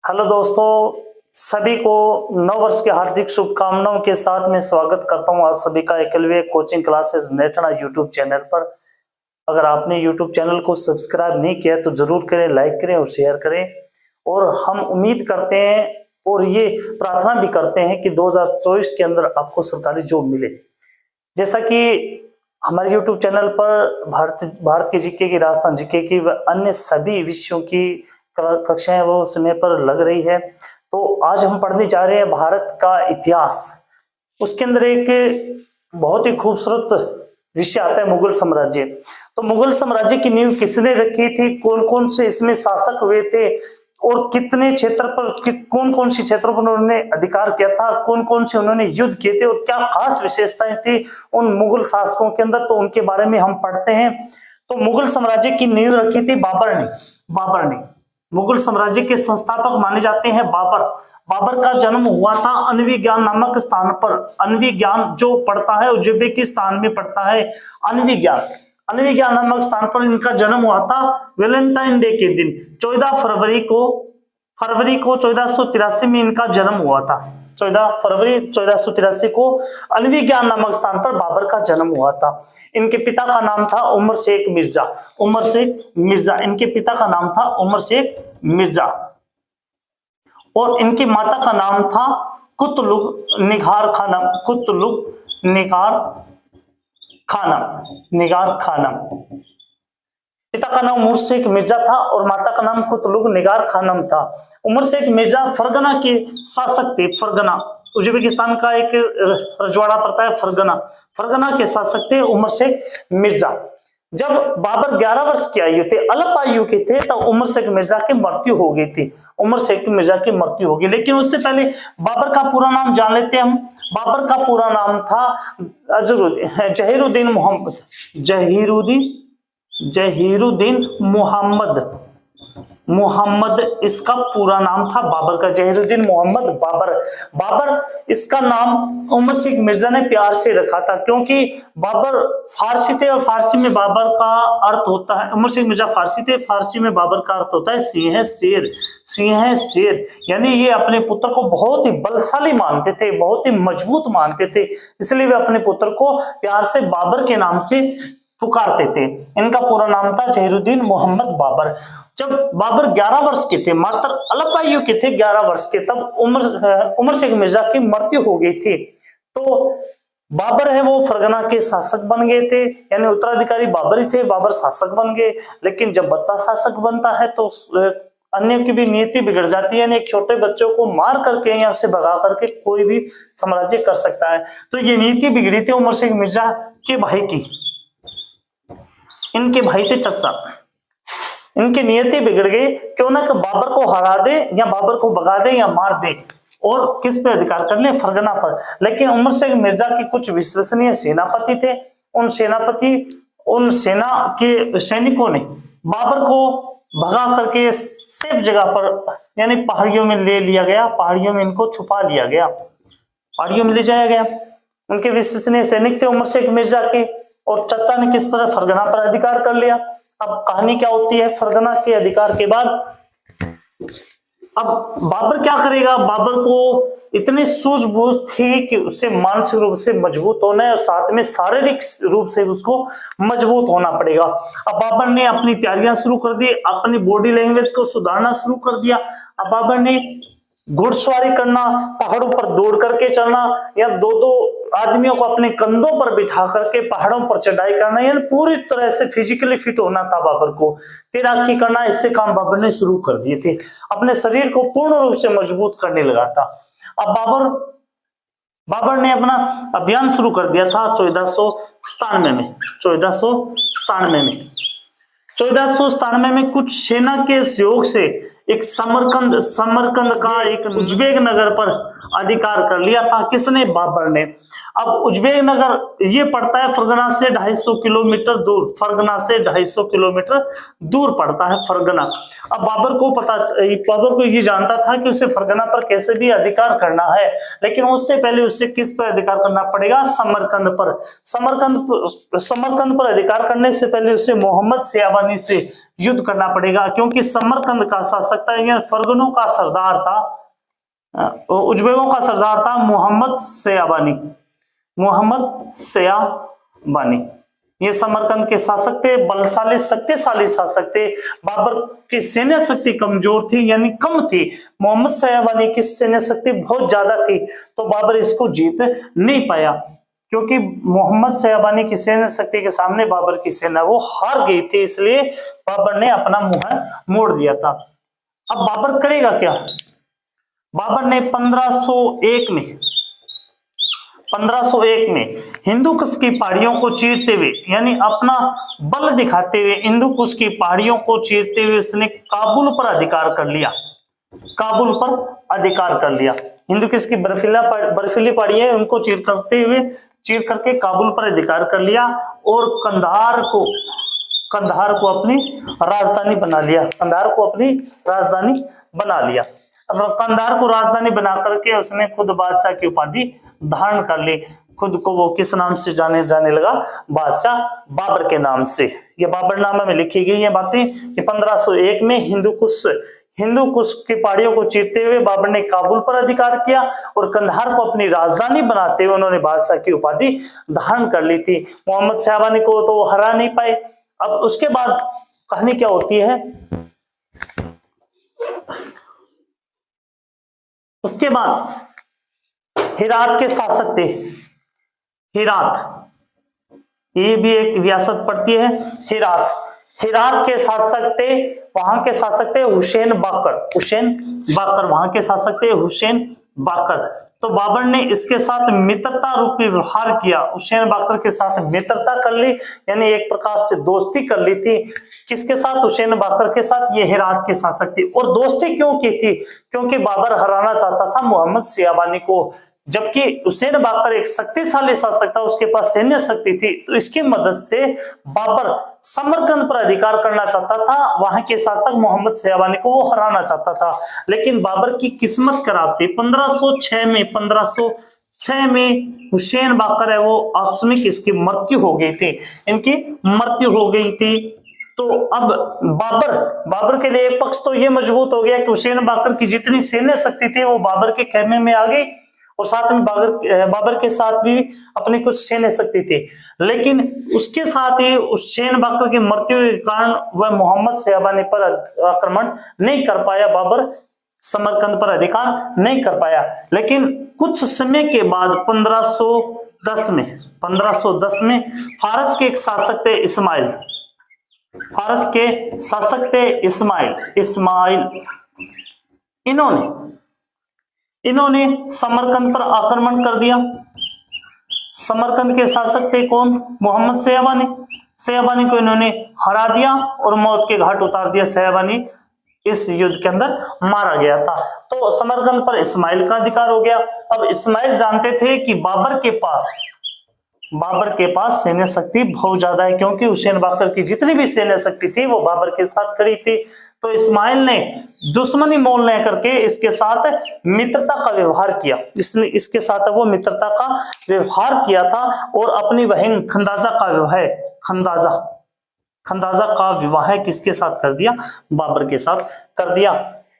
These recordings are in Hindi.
हेलो दोस्तों, सभी को नव वर्ष की हार्दिक शुभकामनाओं के साथ मैं स्वागत करता हूं आप सभी का एकलव्य कोचिंग क्लासेस नेटना यूट्यूब चैनल पर। अगर आपने यूट्यूब चैनल को सब्सक्राइब नहीं किया तो जरूर करें, लाइक करें और शेयर करें। और हम उम्मीद करते हैं और ये प्रार्थना भी करते हैं कि 2024 के अंदर आपको सरकारी जॉब मिले। जैसा कि हमारे यूट्यूब चैनल पर भारत के जीके की, राजस्थान जीके की व अन्य सभी विषयों की कक्षाएं वो समय पर लग रही है। तो आज हम पढ़ने जा रहे हैं भारत का इतिहास। उसके अंदर एक बहुत ही खूबसूरत विषय आता है मुगल साम्राज्य। तो मुगल साम्राज्य की नींव किसने रखी थी, कौन कौन से इसमें शासक हुए थे और कितने क्षेत्र पर, कौन कौन सी क्षेत्रों पर उन्होंने अधिकार किया था, कौन कौन से उन्होंने युद्ध किए थे और क्या खास विशेषताएं थी उन मुगल शासकों के अंदर, तो उनके बारे में हम पढ़ते हैं। तो मुगल साम्राज्य की नींव रखी थी बाबर ने। मुगल साम्राज्य के संस्थापक माने जाते हैं बाबर। बाबर का जन्म हुआ था अन्विज्ञान नामक स्थान पर। अन्विज्ञान जो पड़ता है उज्बेकिस्तान में पड़ता है। अन्विज्ञान नामक स्थान पर इनका जन्म हुआ था वैलेंटाइन डे के दिन 14 फरवरी को 1483 में इनका जन्म हुआ था। 14 फरवरी 1483 को अन्विज्ञान नामक स्थान पर बाबर का जन्म हुआ था। इनके पिता का नाम था उमर शेख मिर्जा। इनके पिता का नाम था उमर शेख मिर्जा और इनकी माता का नाम था कुतलुग निगार खानम। पिता का नाम उमर शेख मिर्जा था और माता का नाम कुतलुग निगार खानम था। उमर शेख मिर्जा फरगना के शासक थे। फरगना उज्बेकिस्तान का एक रजवाड़ा पड़ता है। फरगना के शासक थे उमर शेख मिर्जा। जब बाबर 11 वर्ष की आयु थे, अल्प आयु के थे, तब उमर शेख मिर्जा की मृत्यु हो गई थी। लेकिन उससे पहले बाबर का पूरा नाम जान लेते हैं हम। बाबर का पूरा नाम था जहीरुद्दीन मोहम्मद इसका पूरा नाम था बाबर का, जहीरुद्दीन मोहम्मद बाबर इसका नाम उमर शेख मिर्जा ने प्यार से रखा था क्योंकि बाबर फारसी थे और फारसी में बाबर का अर्थ होता है, उमर शेख मिर्जा फारसी थे, फारसी में बाबर का अर्थ होता है सिंह शेर। यानी ये अपने पुत्र को बहुत ही बलशाली मानते थे, बहुत ही मजबूत मानते थे, इसलिए वे अपने पुत्र को प्यार से बाबर के नाम से पुकारते थे। इनका पूरा नाम था जहीरुद्दीन मोहम्मद बाबर। जब बाबर 11 वर्ष के थे, मात्र अल्प आयु के थे 11 वर्ष के, तब उमर शेख मिर्जा की मृत्यु हो गई थी। तो बाबर है वो फरगना के शासक बन गए थे, यानी उत्तराधिकारी बाबर ही थे, बाबर शासक बन गए। लेकिन जब बच्चा शासक बनता है तो अन्य की भी नीति बिगड़ जाती है, यानी एक छोटे बच्चों को मार करके या उसे भगा करके कोई भी साम्राज्य कर सकता है। तो ये नीति बिगड़ी थी उमर शेख मिर्जा के भाई की। इनके भाई थे चचा। इनकी नियति बिगड़ गई, क्यों ना कि बाबर को हरा दे या बाबर को भगा दे या मार दे और किस पे अधिकार कर ले, फरगना पर। लेकिन उमर शेख मिर्जा के कुछ विश्वसनीय सेनापति थे। उन सेना के सैनिकों ने बाबर को भगा करके सेफ जगह पर, यानी पहाड़ियों में ले लिया गया, पहाड़ियों में इनको छुपा लिया गया, पहाड़ियों में ले जाया गया। उनके विश्वसनीय सैनिक थे उमर शेख मिर्जा के, और चचा ने किस पर, फरगना पर अधिकार कर लिया। अब कहानी क्या होती है, फरगना के अधिकार के बाद अब बाबर क्या करेगा। बाबर को इतनी सूझबूझ थी कि उसे मानसिक रूप से मजबूत होना है और साथ में शारीरिक रूप से उसको मजबूत होना पड़ेगा। अब बाबर ने अपनी तैयारियां शुरू कर दी, अपनी बॉडी लैंग्वेज को सुधारना शुरू कर दिया। अब बाबर ने घुड़सवारी करना, पहाड़ों पर दौड़ करके चलना, या दो आदमियों को अपने कंधों पर बिठा करके पहाड़ों पर चढ़ाई करना, यानी पूरी तरह से फिजिकली फिट होना था बाबर को। तैराकी करना, इससे काम बाबर ने शुरू कर दिए थे। अपने शरीर को पूर्ण रूप से मजबूत करने लगा था। अब बाबर ने अपना अभियान शुरू कर दिया था 1497 में कुछ सेना के सहयोग से एक समरकंद का एक उज्बेक नगर पर अधिकार कर लिया था। किसने? बाबर ने। अब उज्बेक नगर ये पड़ता है फरगना से 250 किलोमीटर दूर, फरगना से 250 किलोमीटर दूर पड़ता है फरगना। अब बाबर को ये जानता था कि उसे फरगना पर कैसे भी अधिकार करना है, लेकिन उससे पहले उसे किस पर अधिकार करना पड़ेगा? समरकंद पर। समरकंद पर अधिकार करने से पहले उसे मोहम्मद सियाबानी से युद्ध करना पड़ेगा, क्योंकि समरकंद का शासक था, यानी फरगनों का सरदार था, उज्बेकों का सरदार था मोहम्मद सियाबानी। ये समरकंद के शासक थे, बलशाली शक्तिशाली शासक थे। बाबर की सैन्य शक्ति कमजोर थी, यानी कम थी। मोहम्मद सियाबानी की सैन्य शक्ति बहुत ज्यादा थी, तो बाबर इसको जीत नहीं पाया, क्योंकि मोहम्मद सियाबानी की सैन्य शक्ति के सामने बाबर की सेना वो हार गई थी, इसलिए बाबर ने अपना मुंह मोड़ दिया था। अब बाबर करेगा क्या? बाबर ने 1501 में हिंदू कुश की पहाड़ियों को चीरते हुए, यानी अपना बल दिखाते हुए हिंदू कुश की पहाड़ियों को चीरते हुए उसने काबुल पर अधिकार कर लिया। हिंदू कुश की बर्फीली पहाड़ियां उनको चीर करके काबुल पर अधिकार कर लिया, और कंधार को अपनी राजधानी बना लिया। अब कंधार को राजधानी बना करके उसने खुद बादशाह की उपाधि धारण कर ली। खुद को वो किस नाम से जाने लगा? बादशाह बाबर के नाम से। ये बाबरनामा में लिखी गई है बातें कि 1501 में हिंदू कुश की पहाड़ियों को चीरते हुए बाबर ने काबुल पर अधिकार किया, और कंधार को अपनी राजधानी बनाते हुए उन्होंने बादशाह की उपाधि धारण कर ली थी। मोहम्मद सियाबानी को तो वो हरा नहीं पाए। अब उसके बाद कहानी क्या होती है? उसके बाद हेरात के शासक थे। ये भी एक रियासत पड़ती है, हेरात के शासक थे। वहां के शासक थे हुसैन बाकर। वहां के शासक थे हुसैन बाकर। तो बाबर ने इसके साथ मित्रता रूपी व्यवहार किया, हुसैन बाकर के साथ मित्रता कर ली, यानी एक प्रकार से दोस्ती कर ली थी। किसके साथ? हुसैन बाकर के साथ। ये हेरात के शासक थे। और दोस्ती क्यों की थी? क्योंकि बाबर हराना चाहता था मोहम्मद सियाबानी को, जबकि हुसैन बाकर एक शक्तिशाली शासक था, उसके पास सैन्य शक्ति थी। तो इसकी मदद से बाबर समरकंद पर अधिकार करना चाहता था, वहां के शासक मोहम्मद सियाबानी को वो हराना चाहता था। लेकिन बाबर की किस्मत खराब थी। 1506 में हुसैन बाकर है वो आकस्मिक इसकी मृत्यु हो गई थी। तो अब बाबर के लिए एक पक्ष तो ये मजबूत हो गया कि हुसैन बाकर की जितनी सैन्य शक्ति थी वो बाबर के खेमे में आ गई, और साथ में बाबर के साथ भी अपनी कुछ सैन्य शक्ति थी। लेकिन उसके साथ ही हुसैन बाकर की मृत्यु के कारण वह मोहम्मद सियाबानी पर आक्रमण नहीं कर पाया, बाबर समरकंद पर अधिकार नहीं कर पाया। लेकिन कुछ समय के बाद 1510 में फारस के एक शासक थे इस्माइल। इन्होंने समरकंद पर आक्रमण कर दिया। समरकंद के शासक थे कौन? मोहम्मद सियाबानी को इन्होंने हरा दिया और मौत के घाट उतार दिया। सियाबानी इस युद्ध के अंदर मारा गया था। तो समरकंद पर इस्माइल का अधिकार हो गया। अब इस्माइल जानते थे कि बाबर के पास सैन्य शक्ति बहुत ज्यादा है, क्योंकि हुसैन बाकर की जितनी भी सैन्य शक्ति थी वो बाबर के साथ खड़ी थी। तो इस्माइल ने दुश्मनी मोल न करके इसके साथ मित्रता का व्यवहार किया। इसके साथ वो मित्रता का व्यवहार किया था, और अपनी बहन खंदाजा का विवाह किसके साथ कर दिया? बाबर के साथ कर दिया।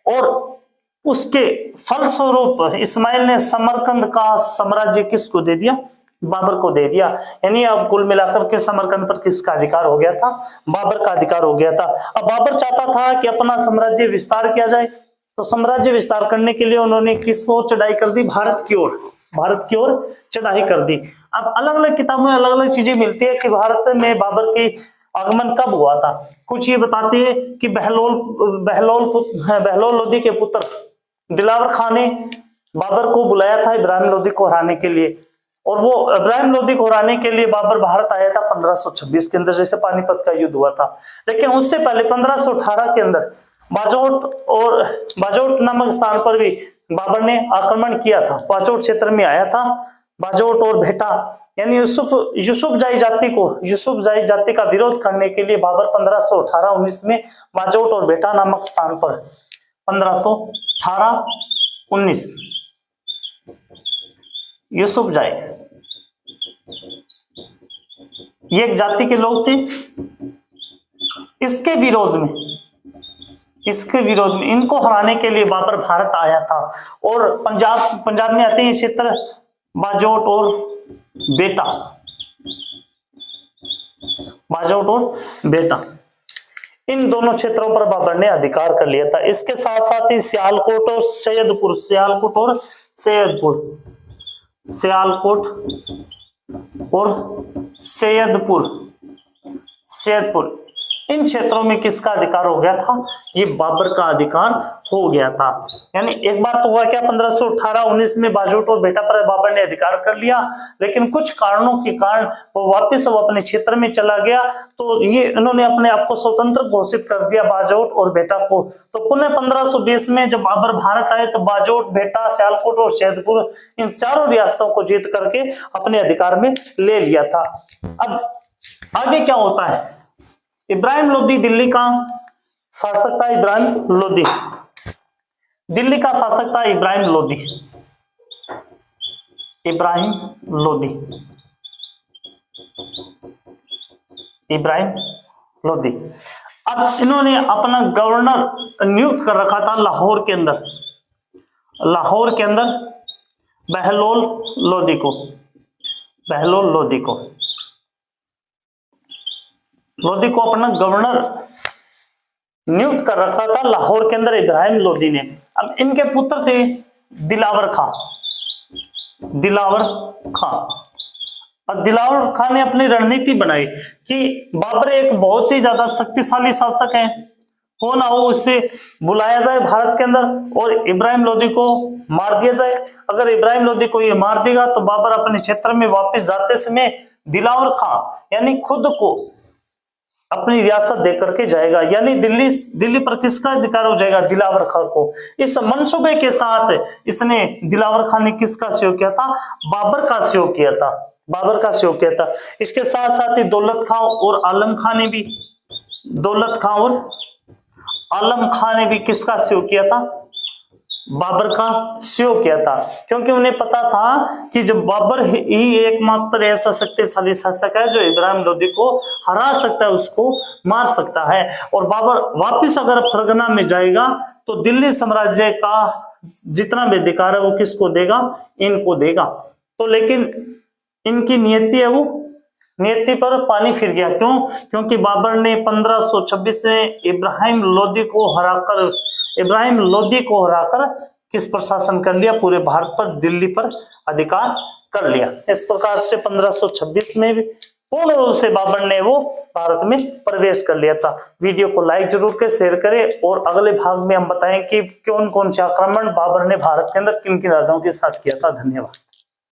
और उसके फलस्वरूप इस्माइल ने समरकंद का साम्राज्य किसको दे दिया? बाबर को दे दिया। यानी अब कुल मिलाकर के समरकंद पर किसका अधिकार हो गया था? बाबर का अधिकार हो गया था। अब बाबर चाहता था कि अपना साम्राज्य विस्तार किया जाए, तो साम्राज्य विस्तार करने के लिए उन्होंने किस ओर चढ़ाई कर दी? भारत की ओर चढ़ाई कर दी। अब अलग अलग किताबों में अलग अलग चीजें मिलती है कि भारत में बाबर की आगमन कब हुआ था। कुछ ये बताते हैं कि बहलोल लोदी के पुत्र दिलावर खान ने बाबर को बुलाया था इब्राहिम लोदी को हराने के लिए, और वो इब्राहिम लोदी को हराने के लिए बाबर भारत आया था 1526 के अंदर, जैसे पानीपत का युद्ध हुआ था। लेकिन उससे पहले 1518 के अंदर बाजोट नामक स्थान पर भी बाबर ने आक्रमण किया था। बाजोट क्षेत्र में आया था। बाजोट और भेटा यानी यूसुफजाई जाति का विरोध करने के लिए बाबर 1518-19 में बाजोट और भेटा नामक स्थान पर 1518-19 यूसुफजाई ये एक जाति के लोग थे। इसके विरोध में इनको हराने के लिए बाबर भारत आया था। और पंजाब में आते हैं क्षेत्र बाजोट और बेटा इन दोनों क्षेत्रों पर बाबर ने अधिकार कर लिया था। इसके साथ साथ ही सियालकोट और सैयदपुर इन क्षेत्रों में किसका अधिकार हो गया था? ये बाबर का अधिकार हो गया था। यानी एक बार तो हुआ क्या, 1518-19 में बाजोट और बेटा पर बाबर ने अधिकार कर लिया, लेकिन कुछ कारणों के कारण वो वापस अपने क्षेत्र में चला गया। तो ये इन्होंने अपने आप को स्वतंत्र घोषित कर दिया बाजोट और बेटा को। तो पुनः 1520 में जब बाबर भारत आए तो बाजोट, बेटा, सियालकोट और सैयदपुर इन चारों रियासतों को जीत करके अपने अधिकार में ले लिया था। अब आगे क्या होता है? इब्राहिम लोदी दिल्ली का शासक था। दिल्ली का शासक था इब्राहिम लोदी। अब इन्होंने अपना गवर्नर नियुक्त कर रखा था लाहौर के अंदर बहलोल लोदी को अपना गवर्नर नियुक्त कर रखा था लाहौर के अंदर इब्राहिम लोदी ने। अब इनके पुत्र थे दिलावर खां। और दिलावर खां ने अपनी रणनीति बनाई कि बाबर एक बहुत ही ज्यादा शक्तिशाली शासक है, हो ना हो उससे बुलाया जाए भारत के अंदर और इब्राहिम लोदी को मार दिया जाए। अगर इब्राहिम लोदी को ये मार देगा तो बाबर अपने क्षेत्र में वापस जाते समय दिलावर खां यानी खुद को अपनी रियासत दे करके जाएगा। यानी दिल्ली पर किसका अधिकार हो जाएगा? दिलावर खां को। इस मंसूबे के साथ इसने दिलावर खां ने किसका सहयोग किया था? बाबर का सहयोग किया था। इसके साथ साथ ही दौलत खां और आलम खां ने भी किसका सहयोग किया था? बाबर का सहयोग किया था, क्योंकि उन्हें पता था कि जब बाबर ही एकमात्र ऐसा शक्तिशाली शासक है जो इब्राहिम लोदी को हरा सकता है, उसको मार सकता है। और बाबर वापिस अगर फरगना में जाएगा तो दिल्ली साम्राज्य का जितना भी अधिकार है वो किसको देगा? इनको देगा। तो लेकिन इनकी नियति है, वो नियति पर पानी फिर गया। क्यों? क्योंकि बाबर ने 1526 में इब्राहिम लोदी को हराकर किस पर शासन कर लिया? पूरे भारत पर, दिल्ली पर अधिकार कर लिया। इस प्रकार से 1526 में भी पूर्ण रूप से बाबर ने वो भारत में प्रवेश कर लिया था। वीडियो को लाइक जरूर करें, शेयर करें और अगले भाग में हम बताएं कि कौन कौन से आक्रमण बाबर ने भारत के अंदर किन किन राजाओं के साथ किया था। धन्यवाद।